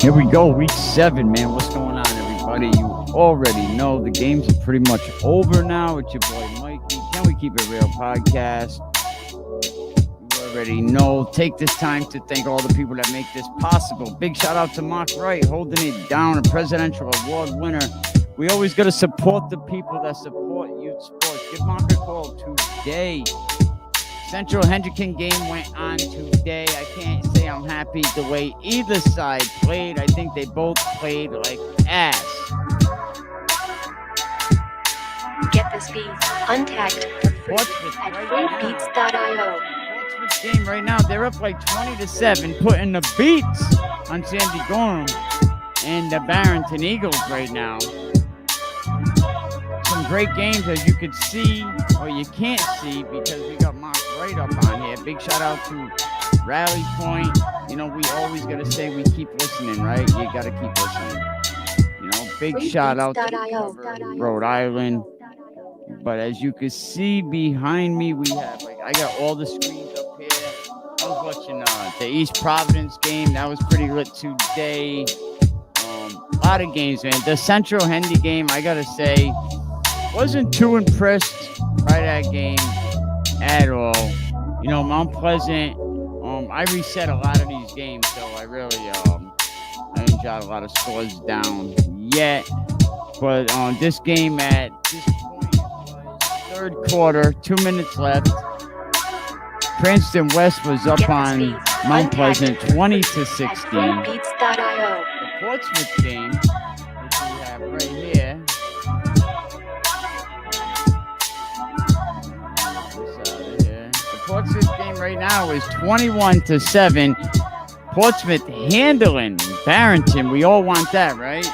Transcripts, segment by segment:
Here we go, week 7, man. What's going on, everybody? You already know the games are pretty much over now. It's your boy Mikey. Can We Keep It Real podcast? You already know. Take this time to thank all the people that make this possible. Big shout out to Mark Wright, holding it down, a presidential award winner. We always got to support the people that support youth sports. Give Mark a call today. Central Hendricken game went on today. I can't say I'm happy the way either side played. I think they both played like ass. Get this beat untagged for free at freebeats.io. Portsmouth game right now, they're up like 20-7, putting the beats on Sandy Gorham and the Barrington Eagles right now. Some great games, as you could see, or you can't see because we got Mark right up on here. Big shout out to Rally Point. You know, we always got to say we keep listening, right? You got to keep listening. You know, big shout out to Rhode Island. But as you can see behind me, we have, like, I got all the screens up here. I was watching the East Providence game. That was pretty lit today. A lot of games, man. The Central Hendy game, I got to say, wasn't too impressed by that game at all. You know, Mount Pleasant, I reset a lot of these games, so I really, I didn't jot a lot of scores down yet. But this game at this point was third quarter, 2 minutes left. Princeton West was up on Mount Pleasant 20-16. The Portsmouth game, which we have right here. The Portsmouth game right now is 21-7. Portsmouth handling Barrington. We all want that, right?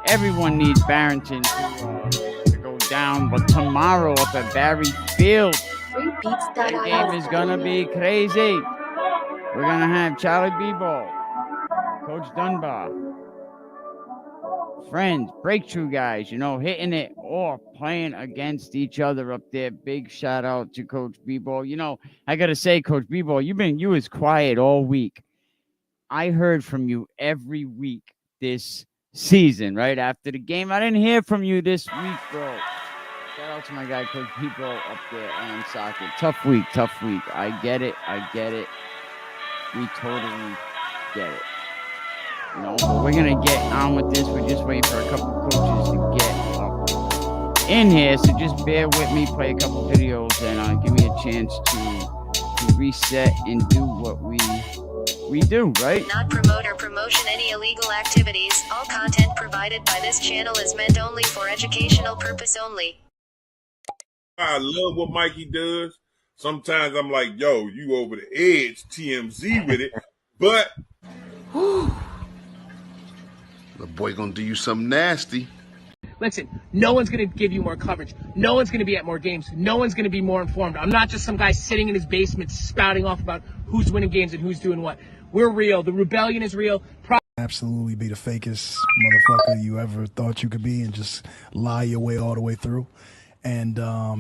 Everyone needs Barrington to go down. But tomorrow up at Barry Field, the game is going to be crazy. We're going to have Charlie Bebo, Coach Dunbar, friends, breakthrough guys, you know, hitting it off, playing against each other up there. Big shout out to Coach Bebo. You know, I got to say, Coach Bebo, you was quiet all week. I heard from you every week this season, right after the game. I didn't hear from you this week, bro. Shout out to my guy, Coach Bebo, up there on soccer. Tough week. I get it. We totally get it. You know, but we're going to get on with this. We're just waiting for a couple of coaches to get up in here. So just bear with me, play a couple videos, and give me a chance to reset and do what we do, right? Not promote or promotion any illegal activities. All content provided by this channel is meant only for educational purpose only. I love what Mikey does. Sometimes I'm like, yo, you over the edge, TMZ with it. But the boy gonna do you something nasty. Listen, no one's going to give you more coverage. No one's going to be at more games. No one's going to be more informed. I'm not just some guy sitting in his basement spouting off about who's winning games and who's doing what. We're real. The rebellion is real. Absolutely be the fakest motherfucker you ever thought you could be and just lie your way all the way through. And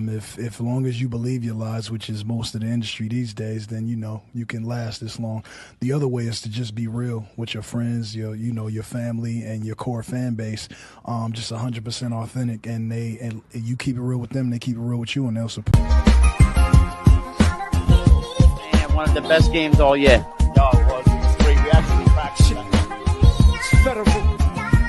if long as you believe your lies, which is most of the industry these days, then you know you can last this long. The other way is to just be real with your friends, your family, and your core fan base. Just 100% authentic, and you keep it real with them, they keep it real with you, and they'll support. And one of the best games all year. No, it was. It was great. We actually practiced. It's federal.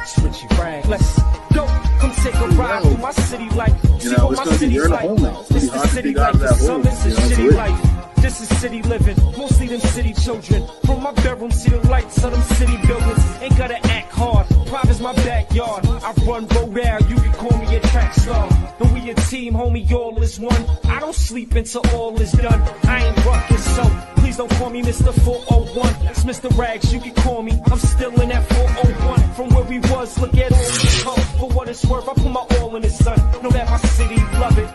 Switchy Frank. Let's go. Come take a ride through my city life. You know, it's going to be, you're in a hole now. It's going to be hard to dig out of that hole. This is city life. This is city living. Mostly them city children. From my bedroom, see the lights of them city buildings. Ain't gotta act hard. Private's my backyard. I run road out. You can call me a track star. And we a team, homie, all is one. I don't sleep until all is done. I ain't ruckus, so please don't call me Mr. 401. It's Mr. Rags, you can call me. I'm still in that 401. From where we was, look at all this talk. For what it's worth, I put my all in the sun. Know that my city love it.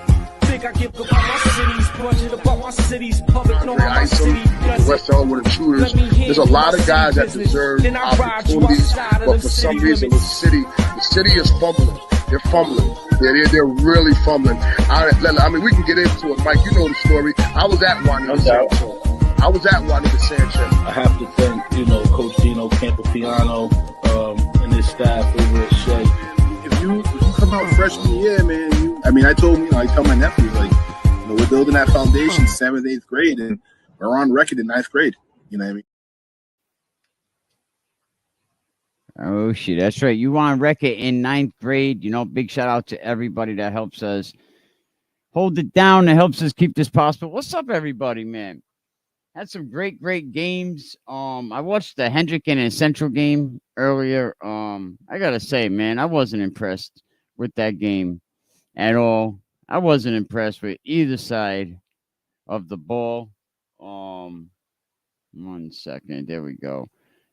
Think I give about my city's budget, about my city's public. Know how my city does West Side with intruders. There's a lot of guys that deserve opportunities, but for some reason the city is fumbling. They're fumbling. They're really fumbling. I mean, we can get into it, Mike. You know the story. I was at Juanita Sanchez. I have to thank, Coach Dino Campopiano, staff over at Shea. If you come out freshman year, man, I told I tell my nephew, like, we're building that foundation 7th, 8th grade, and we're on record in 9th grade. You know what I mean? Oh shit, that's right. You on record in 9th grade. Big shout out to everybody that helps us hold it down, that helps us keep this possible. What's up, everybody, man? Had some great games. I watched the Hendricken and Central game earlier. I gotta say, man, I wasn't impressed with that game at all. I wasn't impressed with either side of the ball. 1 second. There we go.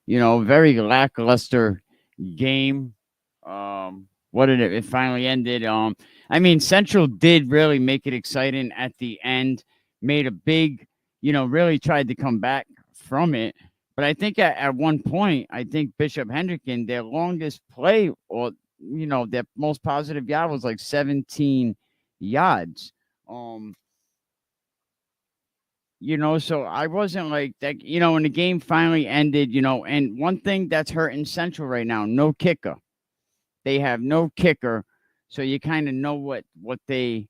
Very lackluster game. What did it finally ended? Central did really make it exciting at the end, made a big, really tried to come back from it. But I think at one point, I think Bishop Hendricken, their longest play, or their most positive yard was like 17 yards. So I wasn't like that, when the game finally ended, and one thing that's hurting Central right now, no kicker. They have no kicker, so you kind of know what they're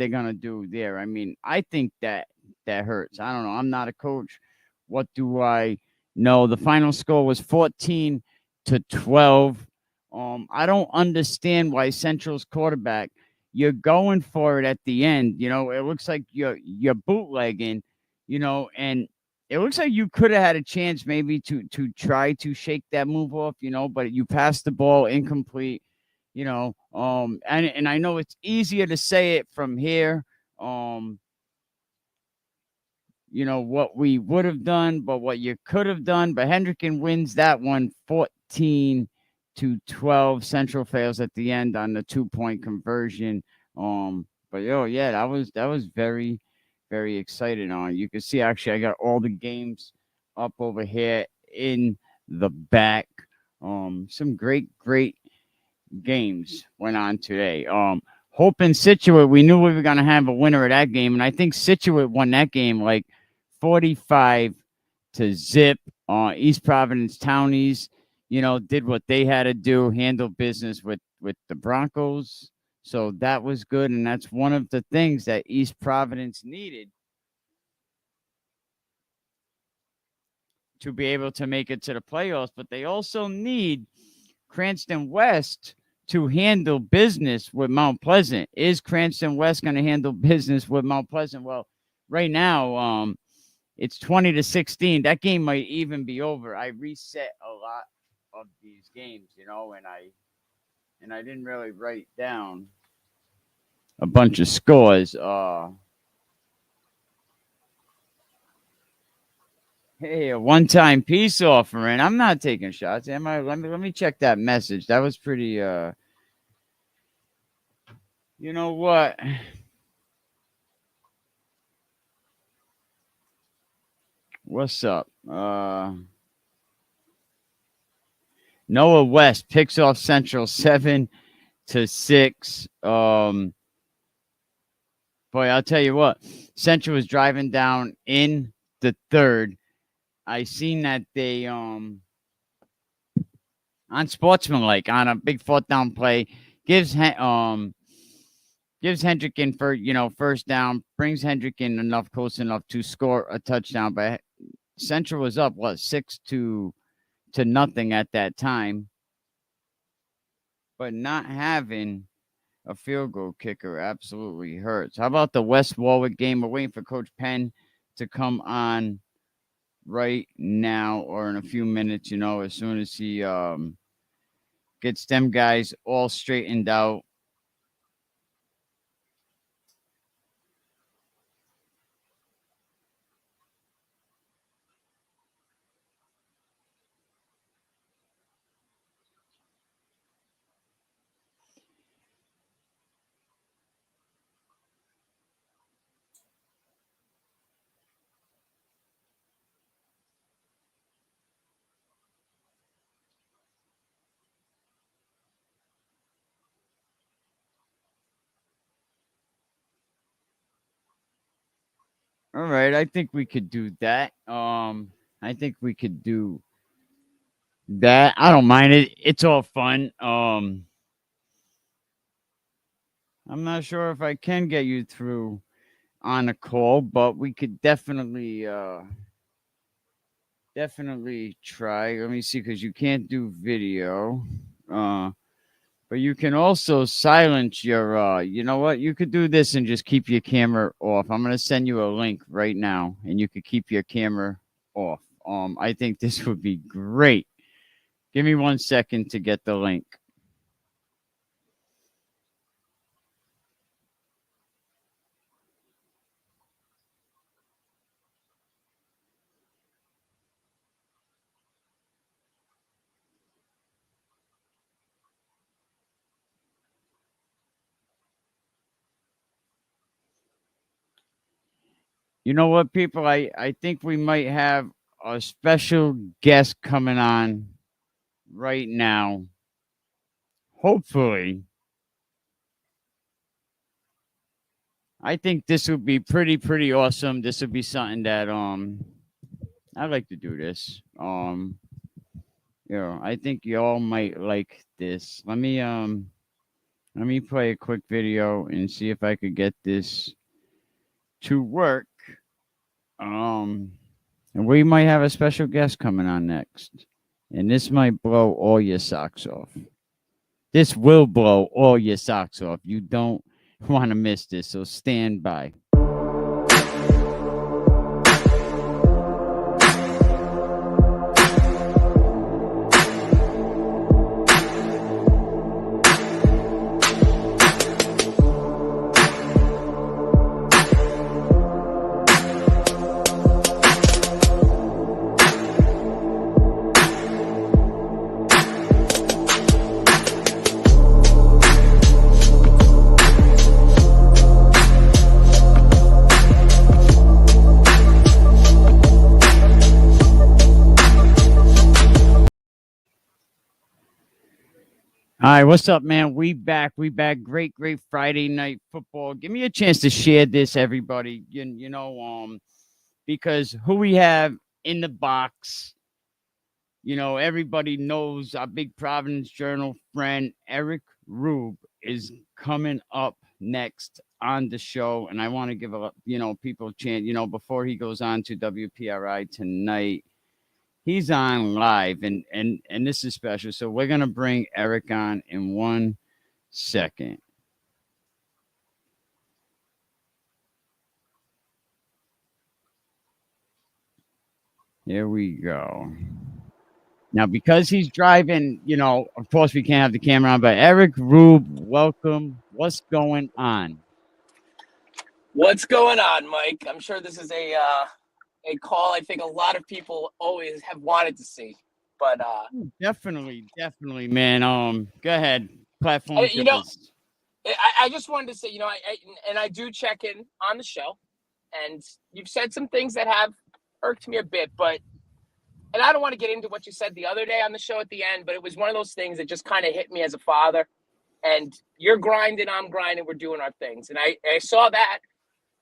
gonna do there. I think that hurts. I don't know. I'm not a coach. What do I know? The final score was 14-12. I don't understand why Central's quarterback, you're going for it at the end. It looks like you're bootlegging, and it looks like you could have had a chance maybe to try to shake that move off, but you passed the ball incomplete, and I know it's easier to say it from here, what we would have done, but what you could have done. But Hendricken wins that one 14-12. Central fails at the end on the 2-point conversion. But yeah, that was very, very exciting. You can see, actually, I got all the games up over here in the back. Some great games went on today. Hope and Situate, we knew we were going to have a winner of that game, and I think Situate won that game like 45-0. East Providence Townies, did what they had to do, handle business with the Broncos. So that was good, and that's one of the things that East Providence needed to be able to make it to the playoffs. But they also need Cranston West to handle business with Mount Pleasant. Is Cranston West going to handle business with Mount Pleasant? Well, right now, it's 20-16. That game might even be over. I reset a lot of these games, and I didn't really write down a bunch of scores. Hey, a one-time peace offering. I'm not taking shots, am I? Let me check that message. That was pretty. You know what? What's up? Noah West picks off Central 7-6. Boy, I'll tell you what. Central was driving down in the third. I seen that they on Sportsmanlike, on a big 4th down play, gives Hendricken for first down, brings Hendricken close enough to score a touchdown. But Central was up 6-0 at that time. But not having a field goal kicker absolutely hurts. How about the West Warwick game? We're waiting for Coach Penn to come on right now or in a few minutes, as soon as he gets them guys all straightened out. All right, I think we could do that. I think we could do That I don't mind it. It's all fun. I'm not sure if I can get you through on a call, but we could definitely try. Let me see, because you can't do video. But you can also silence your you know what? You could do this and just keep your camera off. I'm gonna send you a link right now and you could keep your camera off. I think this would be great. Give me 1 second to get the link. You know what, people? I think we might have a special guest coming on right now. Hopefully. I think this would be pretty awesome. This would be something that I like to do this. I think y'all might like this. Let me play a quick video and see if I could get this to work. And we might have a special guest coming on next. And this might blow all your socks off. This will blow all your socks off. You don't want to miss this, so stand by. All right, what's up, man? We back. Great Friday night football. Give me a chance to share this, everybody. Because who we have in the box, everybody knows our big Providence Journal friend Eric Rueb is coming up next on the show, and I want to give people a chance. Before he goes on to WPRI tonight. He's on live, and this is special. So we're going to bring Eric on in 1 second. Here we go. Now, because he's driving, of course we can't have the camera on, but Eric Rueb, welcome. What's going on? What's going on, Mike? I'm sure this is a call I think a lot of people always have wanted to see, but definitely, man. Go ahead, platform. I just wanted to say, I do check in on the show, and you've said some things that have irked me a bit, and I don't want to get into what you said the other day on the show at the end, but it was one of those things that just kind of hit me as a father. And you're grinding, I'm grinding, we're doing our things, and I saw that.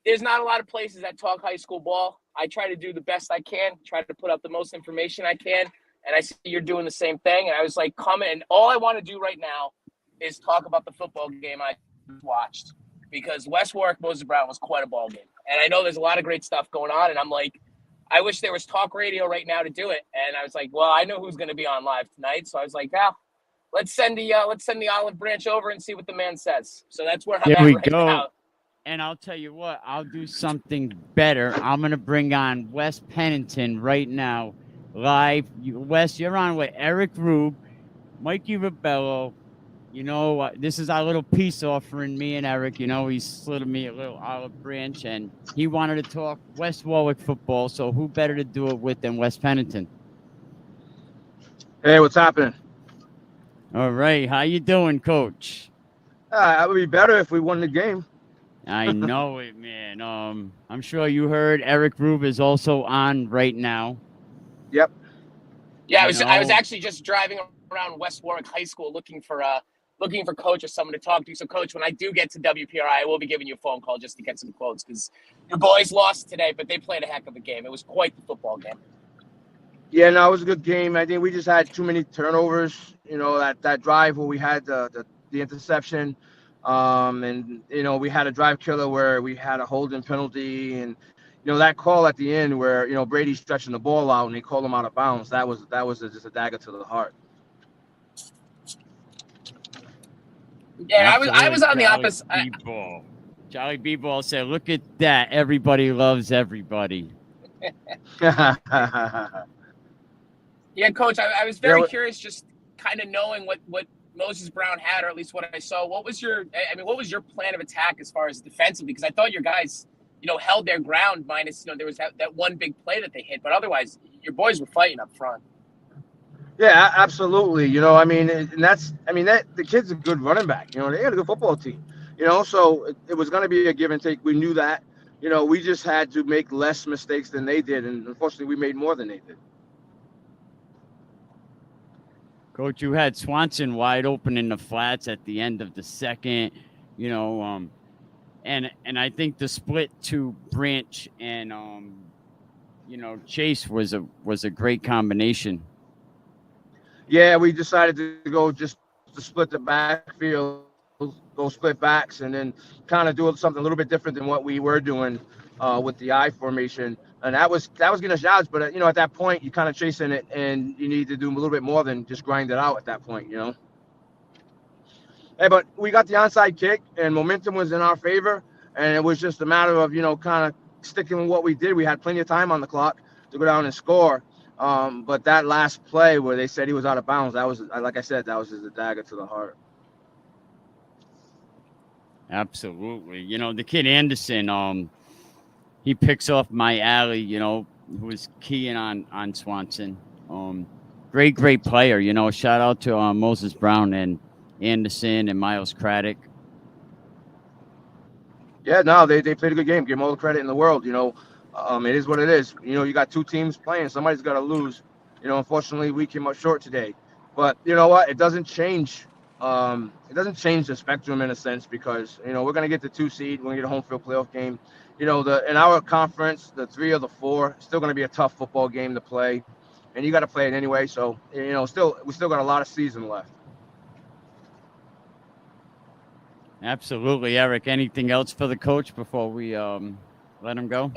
There's not a lot of places that talk high school ball. I try to do the best I can, try to put up the most information I can. And I see you're doing the same thing. And I was like, come in. All I want to do right now is talk about the football game I watched, because West Warwick Moses Brown was quite a ball game. And I know there's a lot of great stuff going on. And I'm like, I wish there was talk radio right now to do it. And I was like, well, I know who's going to be on live tonight. So I was like, let's send the olive branch over and see what the man says. So that's where I'm at right now. And I'll tell you what, I'll do something better. I'm going to bring on Wes Pennington right now, live. Wes, you're on with Eric Rueb, Mikey Ribello. This is our little peace offering, me and Eric. He slid me a little olive branch, and he wanted to talk West Warwick football, so who better to do it with than Wes Pennington? Hey, what's happening? All right, how you doing, Coach? It would be better if we won the game. I know it, man. I'm sure you heard Eric Rueb is also on right now. Yep. Yeah, I was actually just driving around West Warwick High School looking for Coach or someone to talk to. So, Coach, when I do get to WPRI, I will be giving you a phone call just to get some quotes, because your boys lost today, but they played a heck of a game. It was quite the football game. Yeah, no, it was a good game. I think we just had too many turnovers. That drive where we had the interception, and we had a drive killer where we had a holding penalty, and that call at the end where Brady's stretching the ball out and they called him out of bounds. That was just a dagger to the heart. Yeah, I was on the opposite. Charlie B-Ball said, "Look at that! Everybody loves everybody." Yeah, Coach, I was very curious, just kind of knowing what Moses Brown had, or at least what I saw. What was your plan of attack as far as defensively? Because I thought your guys, held their ground minus, there was that one big play that they hit, but otherwise your boys were fighting up front. Yeah, absolutely. The kid's a good running back. They got a good football team. So it was going to be a give and take. We knew that. We just had to make less mistakes than they did, and unfortunately, we made more than they did. Coach, you had Swanson wide open in the flats at the end of the second, and I think the split to Branch and Chase was a great combination. Yeah, we decided to go just to split the backfield, go split backs, and then kind of do something a little bit different than what we were doing with the I formation. And that was getting us yards, but at that point you're kind of chasing it, and you need to do a little bit more than just grind it out at that point. Hey, but we got the onside kick, and momentum was in our favor, and it was just a matter of kind of sticking with what we did. We had plenty of time on the clock to go down and score, but that last play where they said he was out of bounds, that was, like I said, that was just a dagger to the heart. Absolutely. The kid Anderson, he picks off my alley, who was keying on Swanson. Great player. Shout out to Moses Brown and Anderson and Miles Craddock. Yeah, no, they played a good game. Give them all the credit in the world. It is what it is. You got two teams playing. Somebody's got to lose. Unfortunately, we came up short today. But you know what? It doesn't change. It doesn't change the spectrum in a sense, because we're going to get the 2 seed. We're going to get a home field playoff game. In our conference, the 3 of the 4, still going to be a tough football game to play, and you got to play it anyway. So we still got a lot of season left. Absolutely, Eric. Anything else for the coach before we let him go?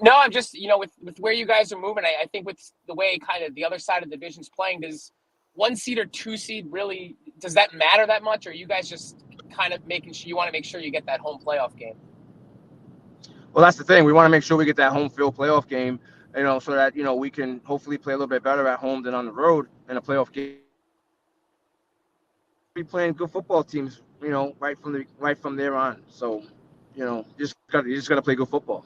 No, I'm just with where you guys are moving. I think with the way kind of the other side of the division's playing, does 1 seed or 2 seed really, does that matter that much, or are you guys just kind of making sure you want to make sure you get that home playoff game? Well, that's the thing. We want to make sure we get that home field playoff game, so that, we can hopefully play a little bit better at home than on the road in a playoff game. Be playing good football teams, right from there on. So, you just got to play good football.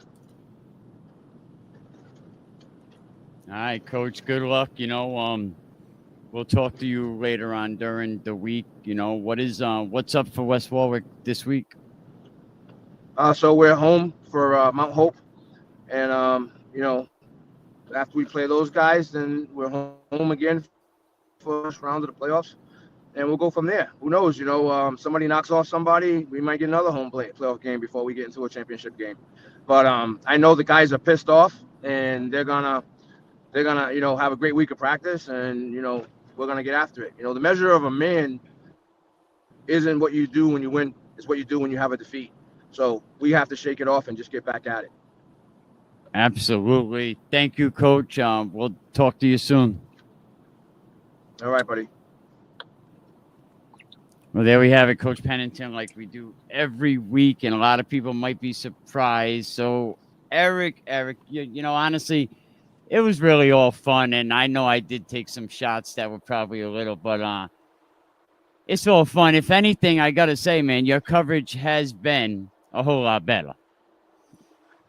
All right, Coach. Good luck. We'll talk to you later on during the week. What's up for West Warwick this week? So we're home for Mount Hope, and after we play those guys, then we're home again for the first round of the playoffs, and we'll go from there. Who knows? Somebody knocks off somebody, we might get another home playoff game before we get into a championship game. But I know the guys are pissed off, and they're gonna have a great week of practice, and we're gonna get after it. The measure of a man isn't what you do when you win; it's what you do when you have a defeat. So we have to shake it off and just get back at it. Absolutely. Thank you, Coach. We'll talk to you soon. All right, buddy. Well, there we have it, Coach Pennington, like we do every week, and a lot of people might be surprised. So, Eric, honestly, it was really all fun, and I know I did take some shots that were probably a little, but it's all fun. If anything, I got to say, man, your coverage has been a whole lot better.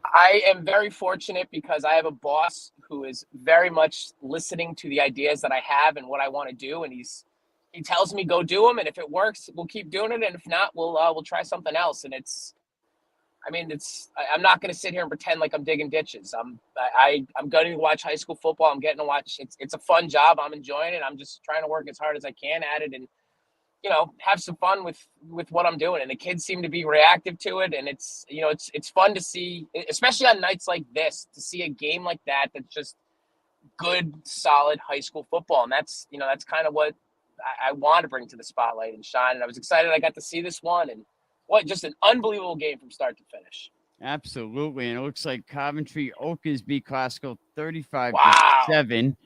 I am very fortunate because I have a boss who is very much listening to the ideas that I have and what I want to do, and he tells me go do them, and if it works, we'll keep doing it, and if not, we'll try something else. And I'm not going to sit here and pretend like I'm digging ditches. I'm going to watch high school football. I'm getting to watch. It's a fun job. I'm enjoying it. I'm just trying to work as hard as I can at it, and have some fun with what I'm doing. And the kids seem to be reactive to it. And it's fun to see, especially on nights like this, to see a game like that just good, solid high school football. And that's kind of what I want to bring to the spotlight and shine. And I was excited I got to see this one, and just an unbelievable game from start to finish. Absolutely. And it looks like Coventry Oakers beat Classical 35-7.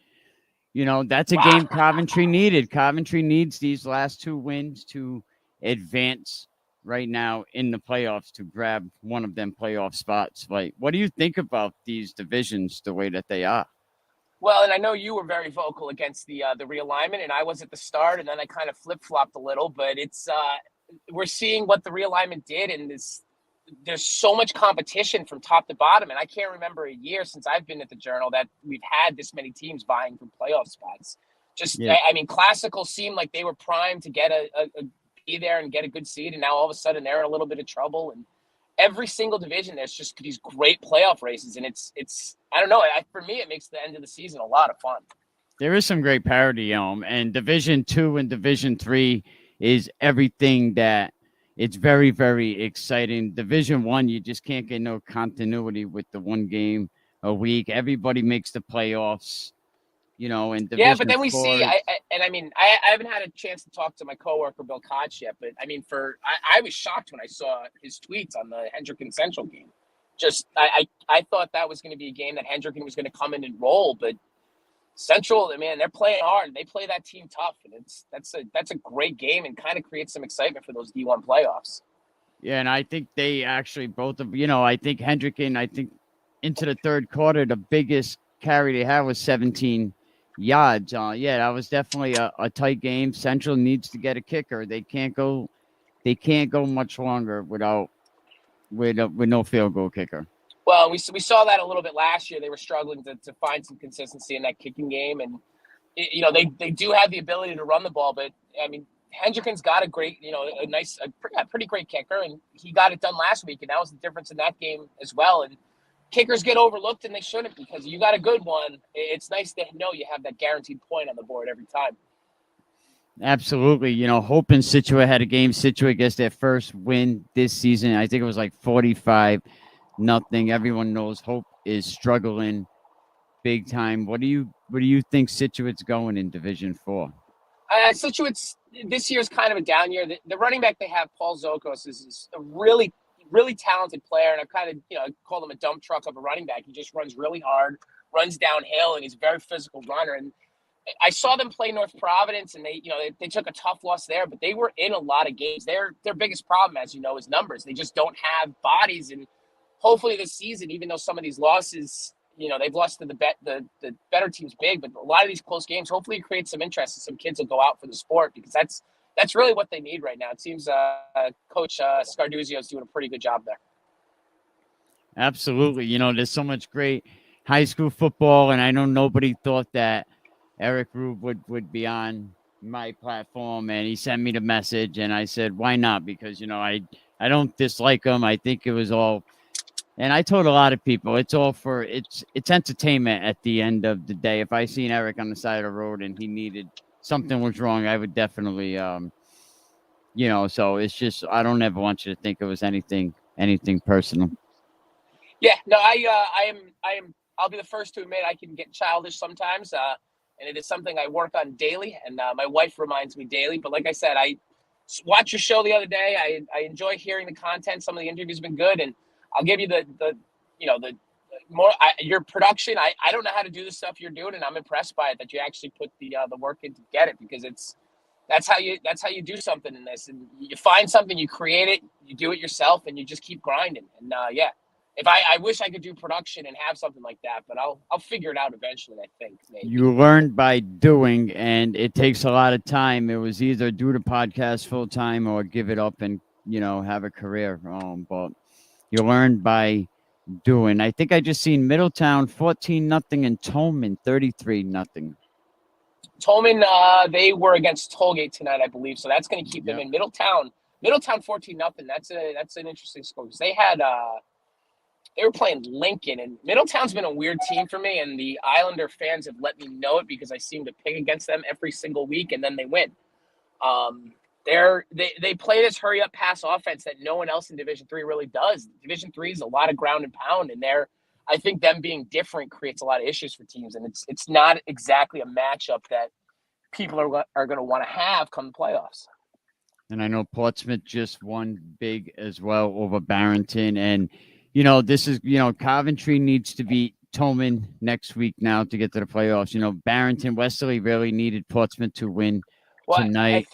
That's a game Coventry needed. Coventry needs these last 2 wins to advance right now in the playoffs, to grab one of them playoff spots. Like, what do you think about these divisions the way that they are? Well, and I know you were very vocal against the realignment, and I was at the start, and then I kind of flip-flopped a little, but it's we're seeing what the realignment did, and there's so much competition from top to bottom, and I can't remember a year since I've been at the Journal that we've had this many teams vying for playoff spots. I mean, Classical seemed like they were primed to get a be there and get a good seed, and now all of a sudden they're in a little bit of trouble. And every single division, there's just these great playoff races, and it's I don't know. For me, it makes the end of the season a lot of fun. There is some great parity, and Division 2 and Division 3 is everything that it's very, very exciting. Division 1, you just can't get no continuity with the 1 game a week. Everybody makes the playoffs, and Division but then we 4, see, I haven't had a chance to talk to my coworker Bill Koch yet, but I mean, I was shocked when I saw his tweets on the Hendricken Central game. I thought that was going to be a game that Hendricken was going to come in and roll, but Central, man, they're playing hard. They play that team tough, and that's a great game and kind of creates some excitement for those D1 playoffs. Yeah, and I think they actually both of I think Hendricken, into the third quarter, the biggest carry they had was 17 yards. That was definitely a tight game. Central needs to get a kicker. They can't go much longer with no field goal kicker. Well, we saw that a little bit last year. They were struggling to find some consistency in that kicking game, and they do have the ability to run the ball, but I mean, Hendricken's got a great, a pretty great kicker, and he got it done last week, and that was the difference in that game as well. And kickers get overlooked, and they shouldn't, because you got a good one. It's nice to know you have that guaranteed point on the board every time. Absolutely. Hope and Scituate had a game. Scituate gets their first win this season. I think it was like 45-0. Everyone knows Hope is struggling big time. What do you think Scituate's going in Division 4? Scituate's this year's kind of a down year. The running back they have, Paul Zokos, is a really, really talented player, and I've kind of I call him a dump truck of a running back. He just runs really hard, runs downhill, and he's a very physical runner. And I saw them play North Providence, and they took a tough loss there, but they were in a lot of games. Their biggest problem, as you know, is numbers. They just don't have bodies, and hopefully this season, even though some of these losses, they've lost to the better teams big, but a lot of these close games, hopefully it creates some interest and some kids will go out for the sport, because that's really what they need right now. It seems Coach Scarduzio is doing a pretty good job there. Absolutely. There's so much great high school football, and I know nobody thought that Eric Rueb would be on my platform, and he sent me the message, and I said, why not? Because, I don't dislike him. I think it was all, and I told a lot of people, it's all for, it's entertainment at the end of the day. If I seen Eric on the side of the road and he needed, something was wrong, I would definitely, so it's just, I don't ever want you to think it was anything personal. Yeah, no, I'll be the first to admit I can get childish sometimes. And it is something I work on daily, and my wife reminds me daily. But like I said, I watched your show the other day. I enjoy hearing the content. Some of the interviews have been good, and I'll give you the more your production. I don't know how to do the stuff you're doing, and I'm impressed by it that you actually put the work in to get it, because that's how you do something in this. And you find something, you create it, you do it yourself, and you just keep grinding. And if I wish I could do production and have something like that, but I'll figure it out eventually, I think. Maybe. You learn by doing, and it takes a lot of time. It was either do the podcast full time or give it up and, have a career. But you learn by doing. I think I just seen Middletown 14-0 and Tolman 33-0. Tolman, they were against Tollgate tonight, I believe. So that's going to keep them in. Middletown 14-0. That's an interesting score, because they had they were playing Lincoln, and Middletown's been a weird team for me, and the Islander fans have let me know it because I seem to pick against them every single week, and then they win. They play this hurry up pass offense that no one else in Division 3 really does. Division 3 is a lot of ground and pound, and I think them being different creates a lot of issues for teams, and it's not exactly a matchup that people are going to want to have come the playoffs. And I know Portsmouth just won big as well over Barrington. And, this is, Coventry needs to beat Tolman next week now to get to the playoffs. Barrington, Westerly really needed Portsmouth to win tonight.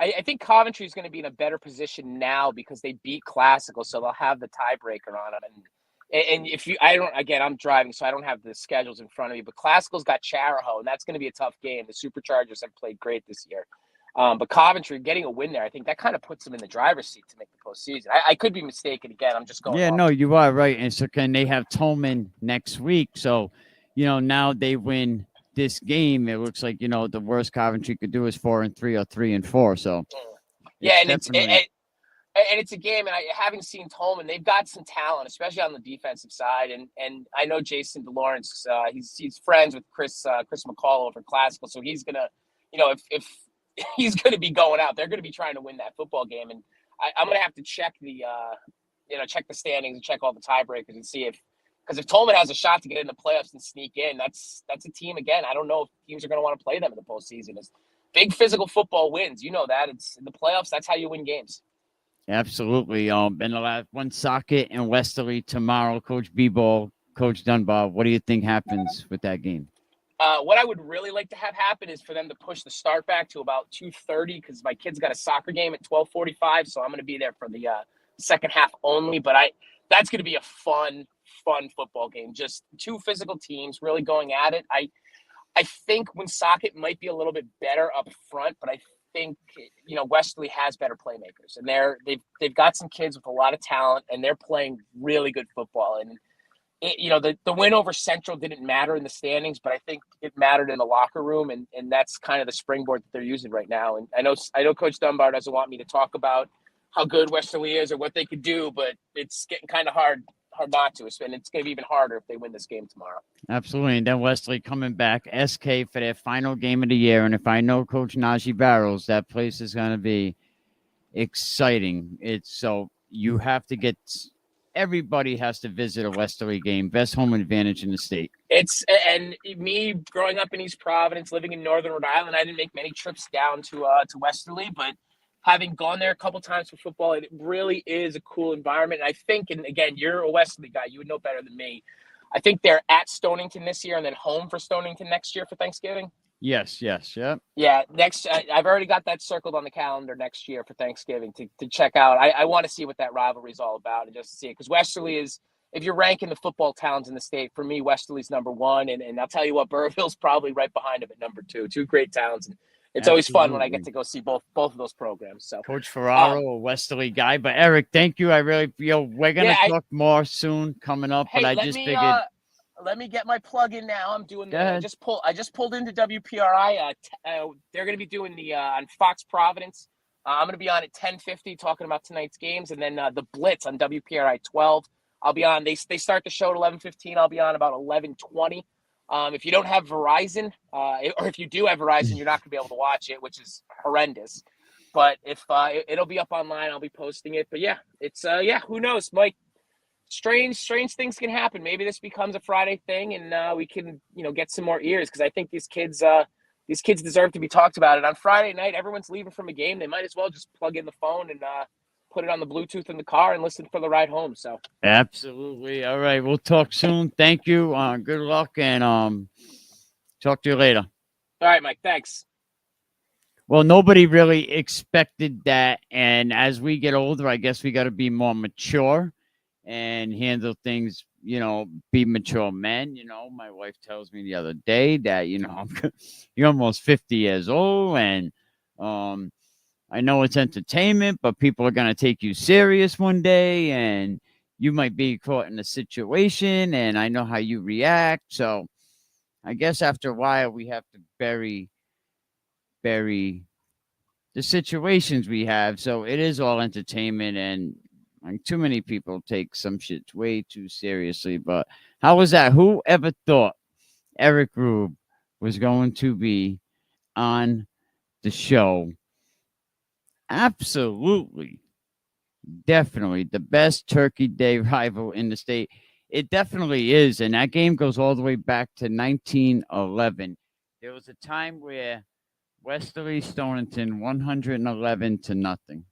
I think Coventry is going to be in a better position now because they beat Classical, so they'll have the tiebreaker on them. And if I'm driving, so I don't have the schedules in front of me, but Classical's got Charahoe, and that's going to be a tough game. The Superchargers have played great this year. But Coventry getting a win there, I think that kind of puts them in the driver's seat to make the postseason. I could be mistaken again. I'm just going. Yeah, no, you are right. And so they have Tolman next week. So, now they win this game. It looks like, the worst Coventry could do is 4-3 or 3-4. So, yeah, and it's a game. And having seen Tolman, they've got some talent, especially on the defensive side. And I know Jason DeLawrence. He's friends with Chris McCall over Classical, so he's gonna, if he's going to be going out. They're going to be trying to win that football game, and I'm going to have to check check the standings and check all the tiebreakers and see because if Tolman has a shot to get in the playoffs and sneak in, that's a team again. I don't know if teams are going to want to play them in the postseason. It's big physical football wins. That it's in the playoffs. That's how you win games. Absolutely. And the last one, Socket and Westerly tomorrow. Coach B-Ball, Coach Dunbar. What do you think happens with that game? What I would really like to have happen is for them to push the start back to about 2:30 because my kid's got a soccer game at 12:45, so I'm going to be there for the second half only. But that's going to be a fun football game. Just two physical teams really going at it. I think Woonsocket might be a little bit better up front, but I think Westerly has better playmakers, and they've got some kids with a lot of talent, and they're playing really good football. And the win over Central didn't matter in the standings, but I think it mattered in the locker room, and that's kind of the springboard that they're using right now. And I know Coach Dunbar doesn't want me to talk about how good Westerly is or what they could do, but it's getting kind of hard not to. And it's going to be even harder if they win this game tomorrow. Absolutely. And then Westerly coming back, SK for their final game of the year. And if I know Coach Najee Barrows, that place is going to be exciting. So you have to get – everybody has to visit a Westerly game. Best home advantage in the state. And me growing up in East Providence, living in Northern Rhode Island, I didn't make many trips down to Westerly, but having gone there a couple times for football, it really is a cool environment. And I think, and again, you're a Westerly guy, you would know better than me. I think they're at Stonington this year and then home for Stonington next year for Thanksgiving. Yes, yeah. Yeah, I've already got that circled on the calendar next year for Thanksgiving to check out. I want to see what that rivalry is all about and just to see it. Because Westerly is, if you're ranking the football towns in the state, for me, Westerly's number one. And I'll tell you what, Burrill's probably right behind him at number two. Two great towns. And it's always fun when I get to go see both of those programs. So Coach Ferraro, a Westerly guy. But Eric, thank you. I really feel we're going to talk more soon coming up. But I just figured... let me get my plug in now. I'm doing. I just pulled into WPRI. They're going to be doing the on Fox Providence. I'm going to be on at 10:50 talking about tonight's games, and then the Blitz on WPRI 12. I'll be on. They start the show at 11:15. I'll be on about 11:20. If you don't have Verizon, or if you do have Verizon, you're not going to be able to watch it, which is horrendous. But if it'll be up online, I'll be posting it. But yeah, it's who knows, Mike. Strange things can happen. Maybe this becomes a Friday thing, and we can, get some more ears because I think these kids deserve to be talked about. And on Friday night, everyone's leaving from a game. They might as well just plug in the phone and put it on the Bluetooth in the car and listen for the ride home. So absolutely. All right, we'll talk soon. Thank you. Good luck, and talk to you later. All right, Mike. Thanks. Well, nobody really expected that, and as we get older, I guess we got to be more mature and handle things, be mature men. My wife tells me the other day that, you're almost 50 years old, and I know it's entertainment, but people are going to take you serious one day, and you might be caught in a situation, and I know how you react. So I guess after a while, we have to bury the situations we have. So it is all entertainment, and too many people take some shit way too seriously. But how was that? Who ever thought Eric Rueb was going to be on the show? Absolutely. Definitely the best Turkey Day rival in the state. It definitely is, and that game goes all the way back to 1911. There was a time where Westerly Stonington 111 to nothing.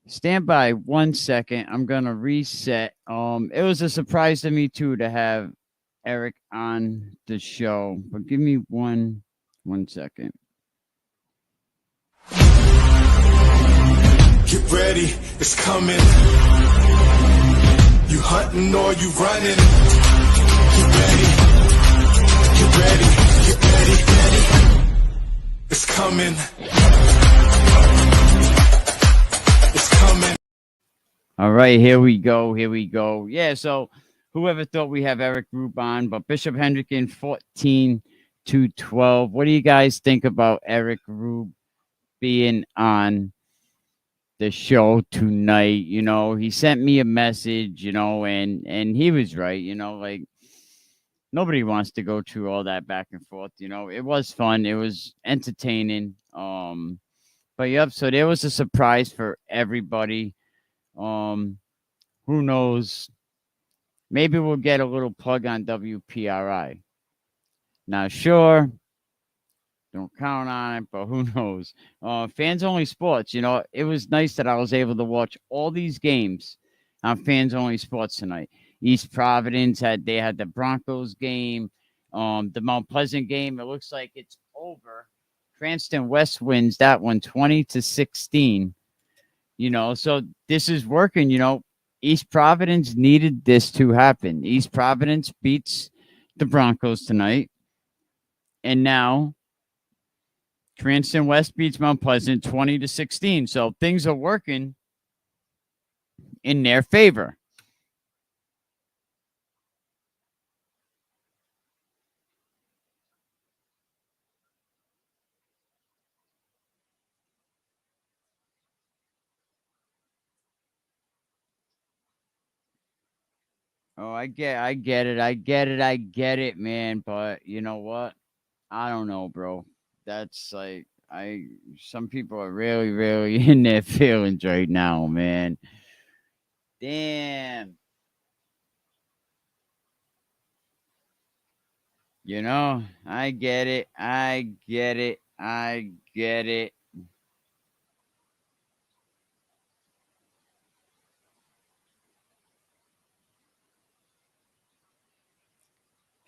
Stand by 1 second. I'm gonna reset. It was a surprise to me too to have Eric on the show, but give me one second. Get ready, it's coming. You hunting or you running? Get ready, get ready, get ready, ready. It's coming. It's coming. All right, here we go. Here we go. Yeah, so whoever thought we have Eric Rueb on, but Bishop Hendricken 14-12. What do you guys think about Eric Rueb being on the show tonight? You know, he sent me a message, you know, and he was right, you know, like nobody wants to go through all that back and forth, you know. It was fun, it was entertaining. But yep, so there was a surprise for everybody. Who knows? Maybe we'll get a little plug on WPRI. Now, sure, don't count on it, but who knows? Fans Only Sports, you know, it was nice that I was able to watch all these games on Fans Only Sports tonight. East Providence had the Broncos game, the Mount Pleasant game. It looks like it's over. Cranston West wins that one 20-16. You know, so this is working, you know. East Providence needed this to happen. East Providence beats the Broncos tonight. And now Cranston West beats Mount Pleasant 20-16. So things are working in their favor. Oh, I get it, man. But you know what? I don't know, bro. That's like some people are really, really in their feelings right now, man. Damn. You know, I get it. I get it. I get it.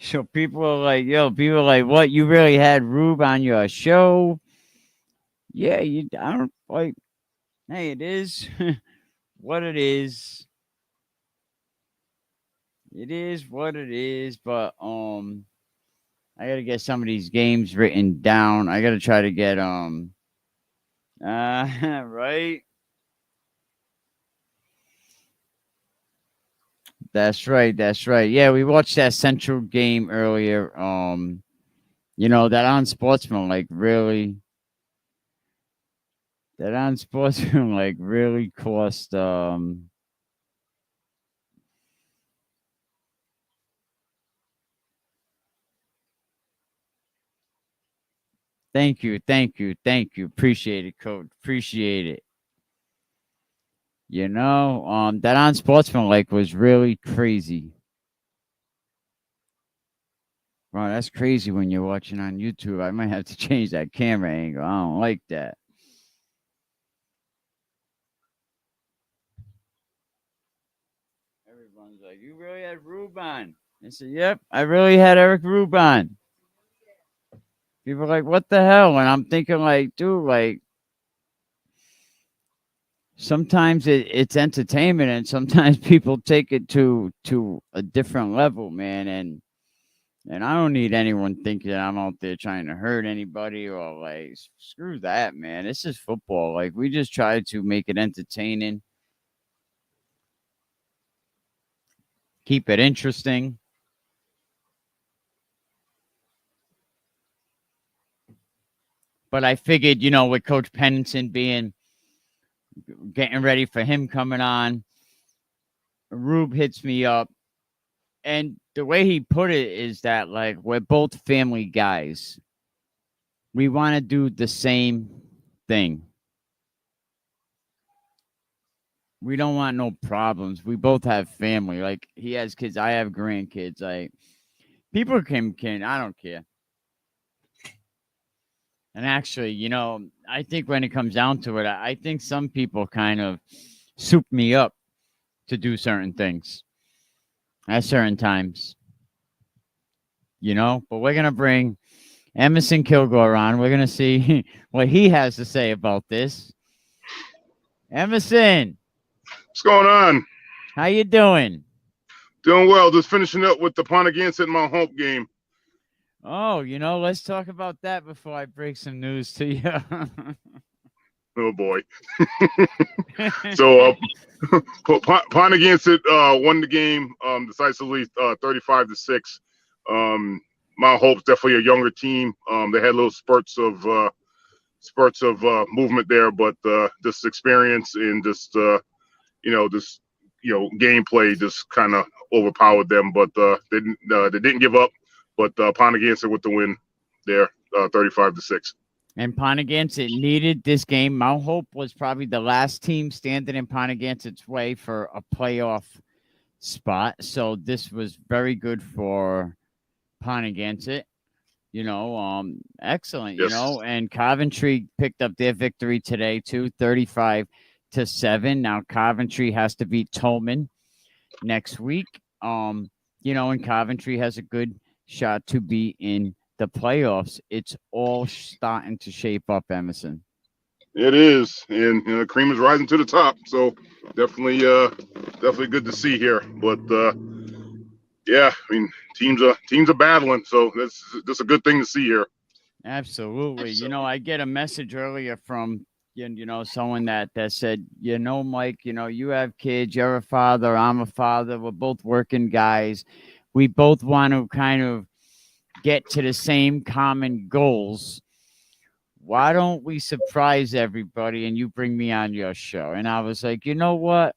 So people are like, what? You really had Rueb on your show? Yeah, I don't like, hey, it is what it is. It is what it is, but I gotta get some of these games written down. I gotta try to get right. That's right. That's right. Yeah, we watched that Central game earlier. You know, that on Sportsman like really cost thank you. Appreciate it, Coach. Appreciate it. You know, that on Sportsman like was really crazy. Wow, that's crazy when you're watching on YouTube. I might have to change that camera angle. I don't like that. Everyone's like, you really had Rueb on? I said, yep, I really had Eric Rueb on. People are like, what the hell? And I'm thinking like, dude, like, sometimes it's entertainment and sometimes people take it to a different level, man. And I don't need anyone thinking I'm out there trying to hurt anybody or like, screw that, man. This is football. Like, we just try to make it entertaining, keep it interesting. But I figured, you know, with Coach Pennington getting ready for him coming on, Rueb hits me up. And the way he put it is that, like, we're both family guys. we want to do the same thing. We don't want no problems. We both have family. Like, he has kids, I have grandkids. Like, people can I don't care. And actually, you know, I think when it comes down to it, I think some people kind of soup me up to do certain things at certain times. You know, but we're going to bring Emerson Kilgore on. We're going to see what he has to say about this. Emerson. What's going on? How you doing? Doing well. Just finishing up with the Pontiac Mount Hope game. Oh, you know, let's talk about that before I break some news to you. Oh boy. So Pontiac won the game decisively, 35-6. Mount Hope's definitely a younger team. They had little spurts of movement there, but this experience and just gameplay just kind of overpowered them. But they didn't give up. But Pontiac with the win there, 35-6. And Pontiac needed this game. Mount Hope was probably the last team standing in Pontiac's way for a playoff spot. So this was very good for Pontiac. You know, excellent. Yes. You know, and Coventry picked up their victory today too, 35-7. Now Coventry has to beat Tolman next week. You know, and Coventry has a good shot to be in the playoffs. It's all starting to shape up, Emerson. It is, and the cream is rising to the top. So definitely good to see here. But yeah, I mean, teams are battling, so that's a good thing to see here. Absolutely. You know, I get a message earlier from someone that said, you know, Mike, you know, you have kids, you're a father, I'm a father, we're both working guys. We both want to kind of get to the same common goals. Why don't we surprise everybody and you bring me on your show? And I was like, you know what?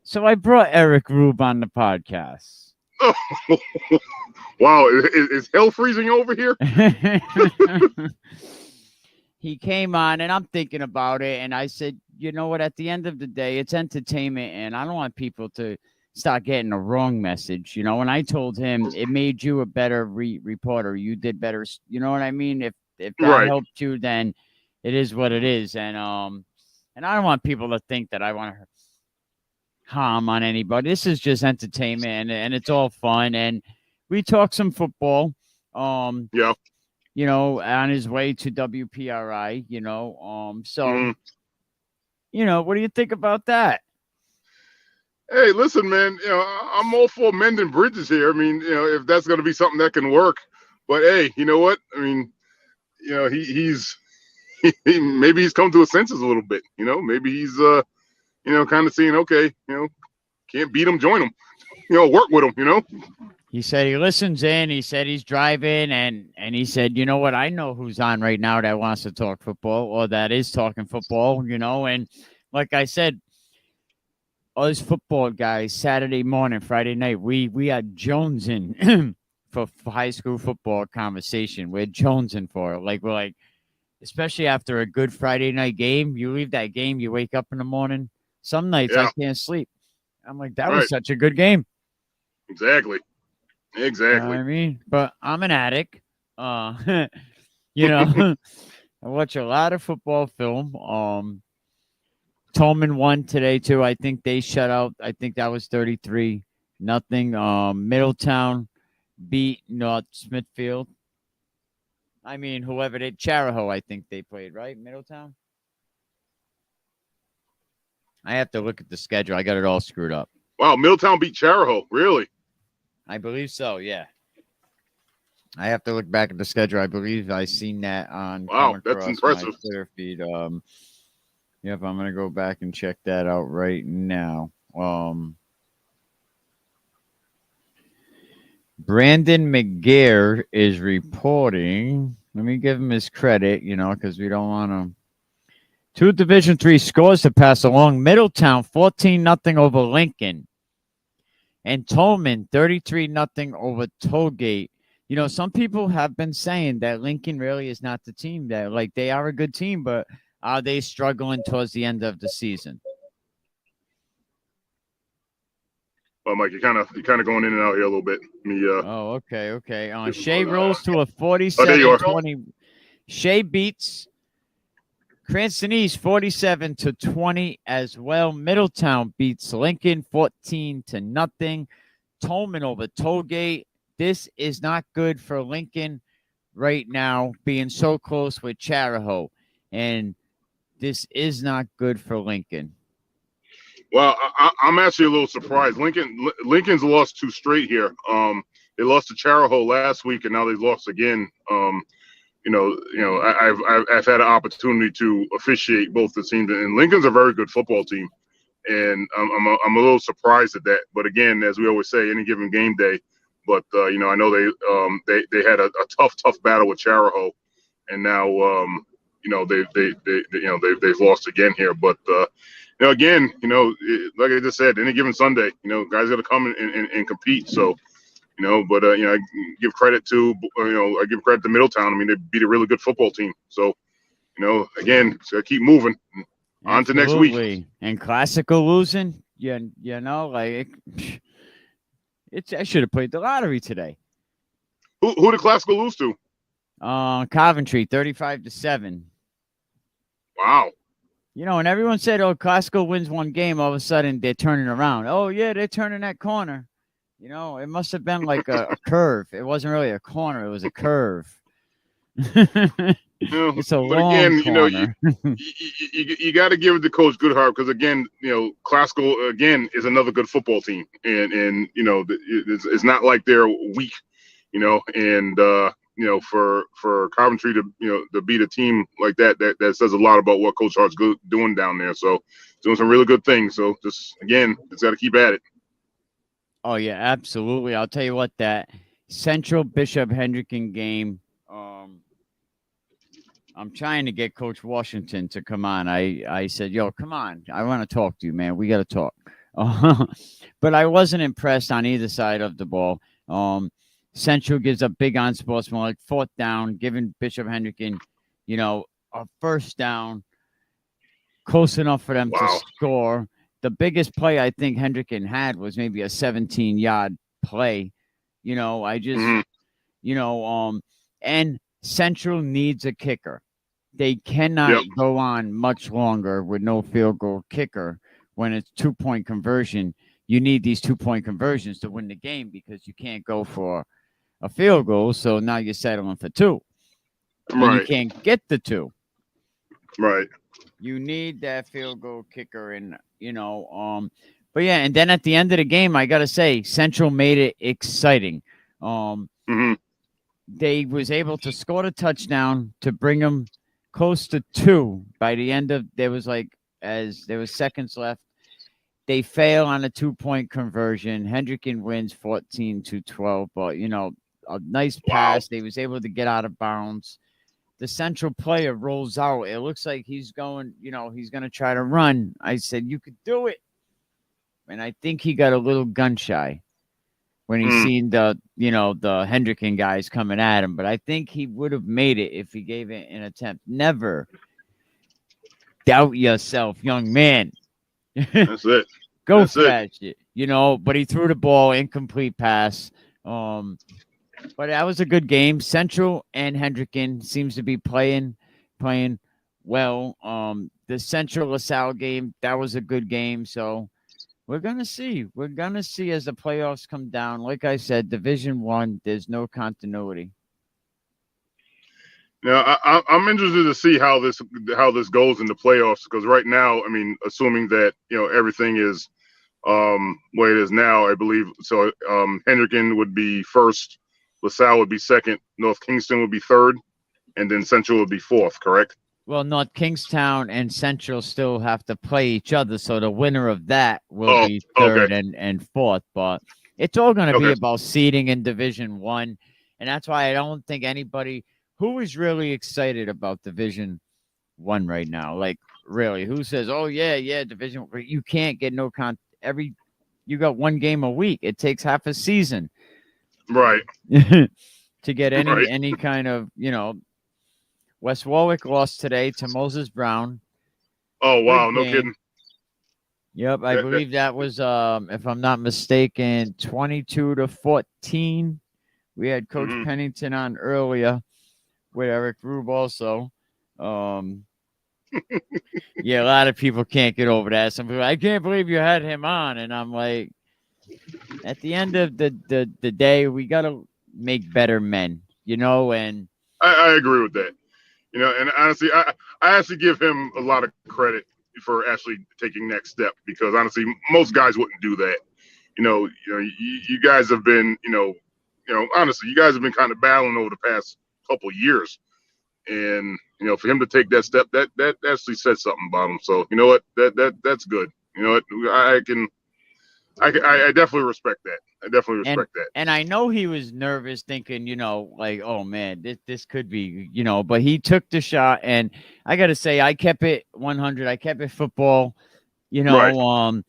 So I brought Eric Rueb on the podcast. Oh, wow. Is hell freezing over here? He came on and I'm thinking about it. And I said, you know what? At the end of the day, it's entertainment. And I don't want people to start getting a wrong message, you know. And I told him it made you a better reporter. You did better, you know what I mean? If that helped you, then it is what it is. And I don't want people to think that I want to harm on anybody. This is just entertainment, and it's all fun. And we talk some football. Yeah. You know, on his way to WPRI. You know, you know, what do you think about that? Hey, listen, man, you know, I'm all for mending bridges here. I mean, you know, if that's going to be something that can work. But, hey, you know what? I mean, you know, maybe he's come to his senses a little bit. You know, maybe he's, you know, kind of seeing, okay, you know, can't beat him, join him. You know, work with him, you know. He said he listens in. He said he's driving. And he said, you know what? I know who's on right now that wants to talk football or that is talking football, you know. And like I said, us football guys, Saturday morning, Friday night, we are jonesing for high school football conversation. We're jonesing for it. Like, we're like, especially after a good Friday night game, you leave that game, you wake up in the morning. Some nights I can't sleep. I'm like, that was such a good game. Exactly. You know what I mean? But I'm an addict. You know, I watch a lot of football film. Tolman won today too. I think they shut out. I think that was 33-0. Middletown beat North Smithfield. I mean, whoever they Charahoe, I think they played, right? Middletown. I have to look at the schedule. I got it all screwed up. Wow, Middletown beat Charahoe. Really? I believe so. Yeah. I have to look back at the schedule. I believe I seen that on. Wow, that's impressive. My Twitter feed. Yep, I'm gonna go back and check that out right now. Brandon McGear is reporting. Let me give him his credit, you know, because we don't want to. 2 Division III scores to pass along. Middletown 14-0 over Lincoln, and Tolman 33-0 over Tollgate. You know, some people have been saying that Lincoln really is not the team that, like, they are a good team, but are they struggling towards the end of the season? Well, Mike, you're kind of going in and out here a little bit. Oh, okay. Shea rolls to a there you are. 47-20. Shea beats Cranston East 47-20 as well. Middletown beats Lincoln 14-0. Tolman over Tollgate. This is not good for Lincoln right now, being so close with Charahoe, and this is not good for Lincoln. Well, I'm actually a little surprised. Lincoln's lost 2 straight here. They lost to Charahoe last week, and now they've lost again. I've had an opportunity to officiate both the teams, and Lincoln's a very good football team, and I'm a little surprised at that. But again, as we always say, any given game day. But I know they had a tough battle with Charahoe, and now they've lost again here. But again, like I just said, any given Sunday, guys got to come and compete. So. I give credit to Middletown. I mean, they beat a really good football team. So, again, so keep moving on to next week. And Classical losing, I should have played the lottery today. Who did Classical lose to? Coventry, 35-7. Wow. And everyone said, "Oh, Classical wins one game." All of a sudden, they're turning around. Oh yeah, they're turning that corner. It must have been like a curve. It wasn't really a corner. It was a curve. It's a long corner. You got to give the coach good heart because, again, Classical, again, is another good football team. And it's not like they're weak, and, for Coventry to beat a team like that says a lot about what Coach Hart's doing down there. So doing some really good things. So just, again, it's got to keep at it. Oh, yeah, absolutely. I'll tell you what, that Central Bishop Hendricken game, I'm trying to get Coach Washington to come on. I said, yo, come on. I want to talk to you, man. We got to talk. But I wasn't impressed on either side of the ball. Central gives up big unsportsmanlike 4th down, giving Bishop Hendricken, a first down, close enough for them to score. The biggest play I think Hendricken had was maybe a 17-yard play. And Central needs a kicker. They cannot go on much longer with no field goal kicker when it's 2-point conversion. You need these 2-point conversions to win the game because you can't go for a field goal. So now you're settling for 2. Right. And you can't get the 2. Right. You need that field goal kicker, and but yeah, and then at the end of the game, I gotta say, Central made it exciting. They was able to score the touchdown to bring them close to 2 by the end of there was seconds left. They fail on a 2-point conversion. Hendricken wins 14-12, but a nice pass. They was able to get out of bounds. The Central player rolls out. It looks like he's going, he's going to try to run. I said, you could do it. And I think he got a little gun shy when he seen the Hendricken guys coming at him. But I think he would have made it if he gave it an attempt. Never doubt yourself, young man. That's it. Go for that shit. But he threw the ball, incomplete pass. But that was a good game. Central and Hendricken seems to be playing well. The Central LaSalle game, that was a good game. So we're gonna see. We're gonna see as the playoffs come down. Like I said, Division I, there's no continuity. Now, I'm interested to see how this goes in the playoffs because right now, I mean, assuming that everything is way it is now, I believe. So Hendricken would be first. LaSalle would be second, North Kingston would be third, and then Central would be fourth, correct? Well, North Kingstown and Central still have to play each other, so the winner of that will be third and fourth. But it's all going to be about seeding in Division I, and that's why I don't think anybody who is really excited about Division I right now, like really, who says, "Oh yeah, Division," you can't get no you got one game a week. It takes half a season. Right. to get any kind of, West Warwick lost today to Moses Brown. Oh, wow. No kidding. Yep, I believe that was, if I'm not mistaken, 22-14. We had Coach Pennington on earlier with Eric Rueb also. Yeah, a lot of people can't get over that. Some people, I can't believe you had him on. And I'm like, at the end of the day, we got to make better men, and I agree with that. And honestly, I actually give him a lot of credit for actually taking next step, because honestly, most guys wouldn't do that. You guys have been, honestly, you guys have been kind of battling over the past couple of years, and for him to take that step, that actually says something about him. So you know what, that's good. You know what, I definitely respect that. I definitely respect that. And I know he was nervous, thinking, like, oh man, this could be, but he took the shot, and I got to say, I kept it 100. I kept it football. Right.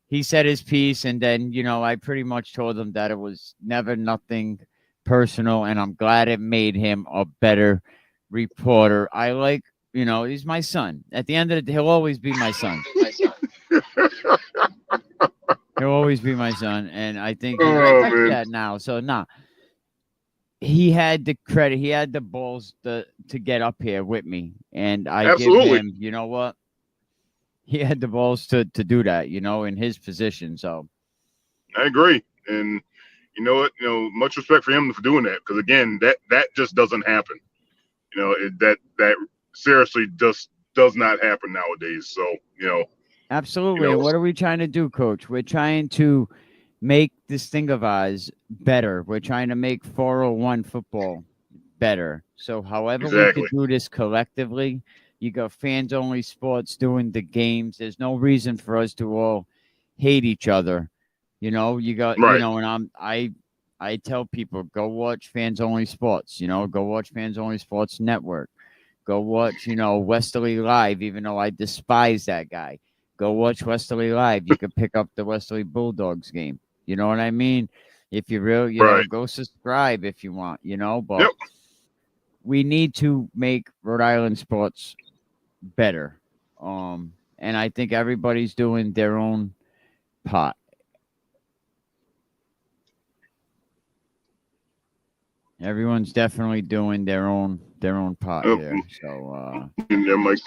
He said his piece, and then, I pretty much told him that it was never nothing personal, and I'm glad it made him a better reporter. I like, he's my son. At the end of the day, he'll always be my son. He'll always be my son, and I think he respects that now. So, he had the credit. He had the balls to get up here with me, and I give him, you know what? He had the balls to do that, in his position. So, I agree, and you know what? Much respect for him for doing that, because again, that just doesn't happen. That seriously just does not happen nowadays. So, absolutely. And what are we trying to do, Coach? We're trying to make this thing of ours better. We're trying to make 401 football better. So however we can do this collectively, you got Fans Only Sports doing the games. There's no reason for us to all hate each other. You got, and I tell people, go watch Fans Only Sports, go watch Fans Only Sports Network. Go watch, Westerly Live, even though I despise that guy. Go watch Westerly Live. You can pick up the Westerly Bulldogs game. You know what I mean? If you really, go subscribe if you want, but we need to make Rhode Island sports better. And I think everybody's doing their own part. Everyone's definitely doing their own part here. So yeah, Mike.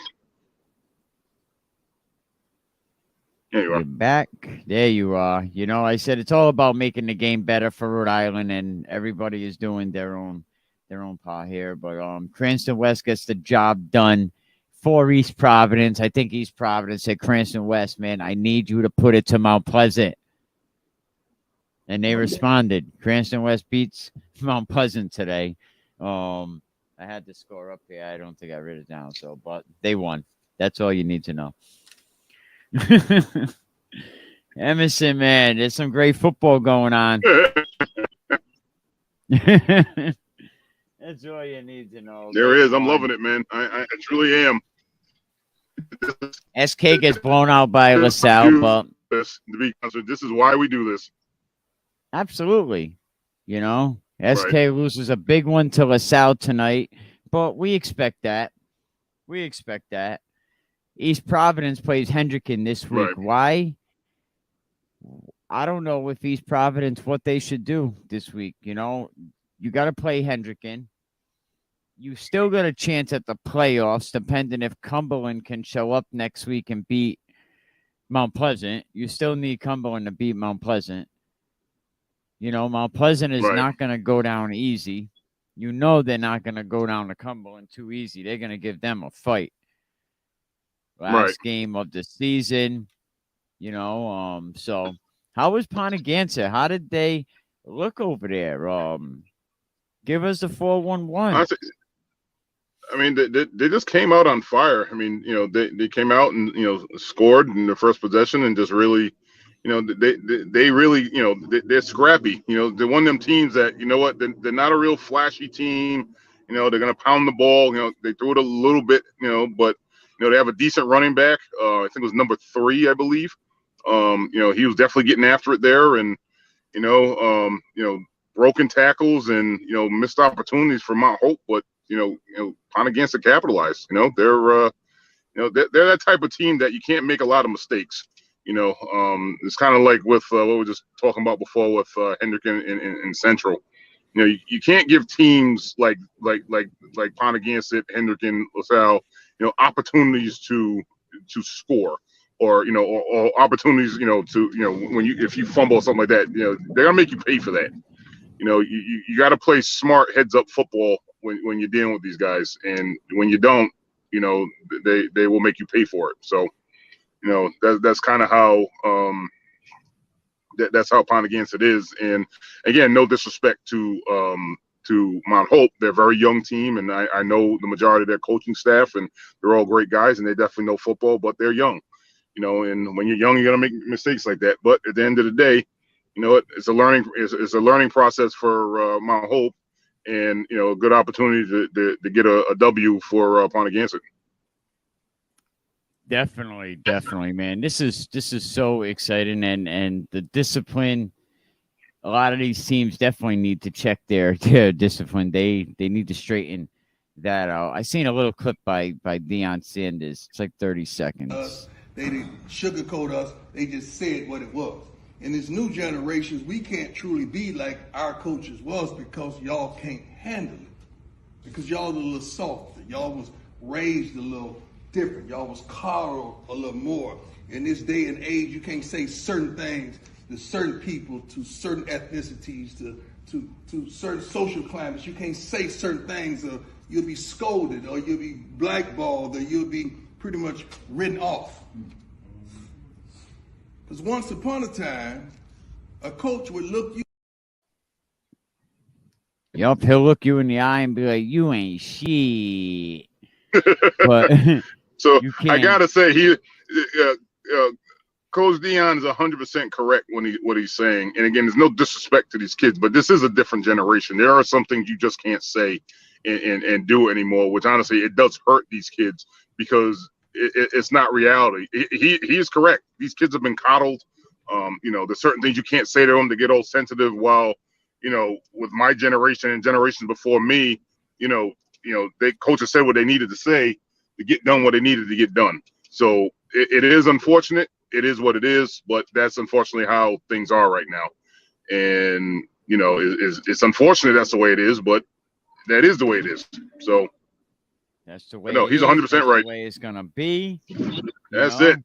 There you are. You're back. There you are. I said it's all about making the game better for Rhode Island, and everybody is doing their own part here. But Cranston West gets the job done for East Providence. I think East Providence said, Cranston West, man, I need you to put it to Mount Pleasant. And they responded. Cranston West beats Mount Pleasant today. I had the score up here. I don't think I wrote it down. But they won. That's all you need to know. Emerson, man, there's some great football going on. That's all you need to know. There is. I'm loving it, man. I truly am. SK gets blown out by LaSalle, but this is why we do this. Absolutely. SK loses a big one to LaSalle tonight, but we expect that. East Providence plays Hendricken this week. Right. Why? I don't know if East Providence, what they should do this week. You got to play Hendricken. You still got a chance at the playoffs, depending if Cumberland can show up next week and beat Mount Pleasant. You still need Cumberland to beat Mount Pleasant. Mount Pleasant is not going to go down easy. They're not going to go down to Cumberland too easy. They're going to give them a fight. Last game of the season, so how was Pontigansa? How did they look over there? Give us the 4-1-1. I mean, they just came out on fire. I mean, they came out and, scored in their first possession and just really, they really, they're scrappy. They're one of them teams that, they're not a real flashy team. They're going to pound the ball. They threw it a little bit, but, they have a decent running back. I think it was number 3, I believe. He was definitely getting after it there. And, broken tackles and missed opportunities for Mount Hope, but Pontiganza capitalized. They're that type of team that you can't make a lot of mistakes. It's kind of like with what we were just talking about before with Hendrick and Central. You can't give teams like Pontiganza, Hendrick, and LaSalle, opportunities to score, or opportunities, if you fumble or something like that, they're gonna make you pay for that. You got to play smart heads up football when you're dealing with these guys, and when you don't, they will make you pay for it. So, that's kind of how that's how Pontiganza is. And again, no disrespect to Mount Hope. They're a very young team, and I know the majority of their coaching staff, and they're all great guys, and they definitely know football, but they're young. And when you're young, you're gonna make mistakes like that. But at the end of the day, it's a learning process for Mount Hope, and a good opportunity to get a W for Pontiganza. Definitely, man. This is so exciting, and the discipline. A lot of these teams definitely need to check their discipline. They need to straighten that out. I seen a little clip by Deion Sanders. It's like 30 seconds. They didn't sugarcoat us. They just said what it was. In this new generations, we can't truly be like our coaches was because y'all can't handle it. Because y'all a little softer. Y'all was raised a little different. Y'all was coddled a little more. In this day and age, you can't say certain things to certain people, to certain ethnicities, to certain social climates. You can't say certain things, or you'll be scolded, or you'll be blackballed, or you'll be pretty much written off. Because once upon a time, a coach would look you. Yup, he'll look you in the eye and be like, "You ain't shit." But so I gotta say, Coach Deion is 100% correct what he's saying. And again, there's no disrespect to these kids, but this is a different generation. There are some things you just can't say and do anymore, which honestly, it does hurt these kids because it's not reality. He is correct. These kids have been coddled. There's certain things you can't say to them to get all sensitive. While, with my generation and generations before me, they coaches said what they needed to say to get done what they needed to get done. So it is unfortunate. It is what it is, but that's unfortunately how things are right now. And, it's unfortunate that's the way it is, but that is the way it is. So that's the way. No, he's 100% right. The way it's gonna be. That's it.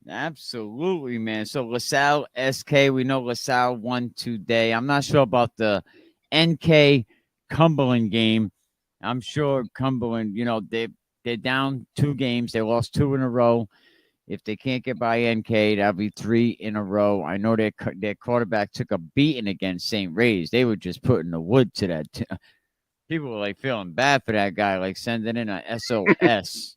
Absolutely, man. So LaSalle SK, we know LaSalle won today. I'm not sure about the NK Cumberland game. I'm sure Cumberland, they're down 2 games. They lost 2 in a row. If they can't get by NK, that'll be 3 in a row. I know their quarterback took a beating against St. Ray's. They were just putting the wood to that. People were like feeling bad for that guy, like sending in a SOS.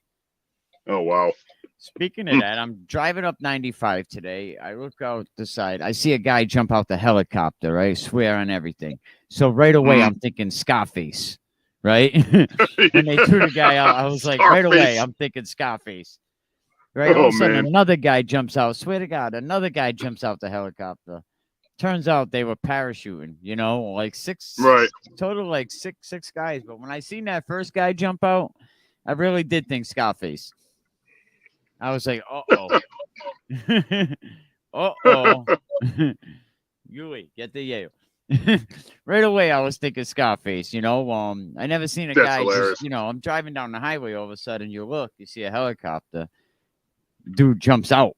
Oh, wow. Speaking of that, I'm driving up 95 today. I look out the side. I see a guy jump out the helicopter, right? Swear on everything. So right away, I'm thinking Scarface, right? When they threw the guy out, I was like, Scarface. Right away, I'm thinking Scarface. Right? All of a sudden, another guy jumps out. Swear to God, another guy jumps out the helicopter. Turns out they were parachuting, like 6, right? Total like six guys. But when I seen that first guy jump out, I really did think Scarface. I was like, uh-oh. Uh-oh. Yui, get the Yale. Right away, I was thinking Scarface, I never seen a guy just, I'm driving down the highway, all of a sudden you see a helicopter. Dude jumps out.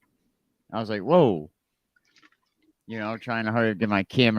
I was like, whoa. Trying to hurry to get my camera.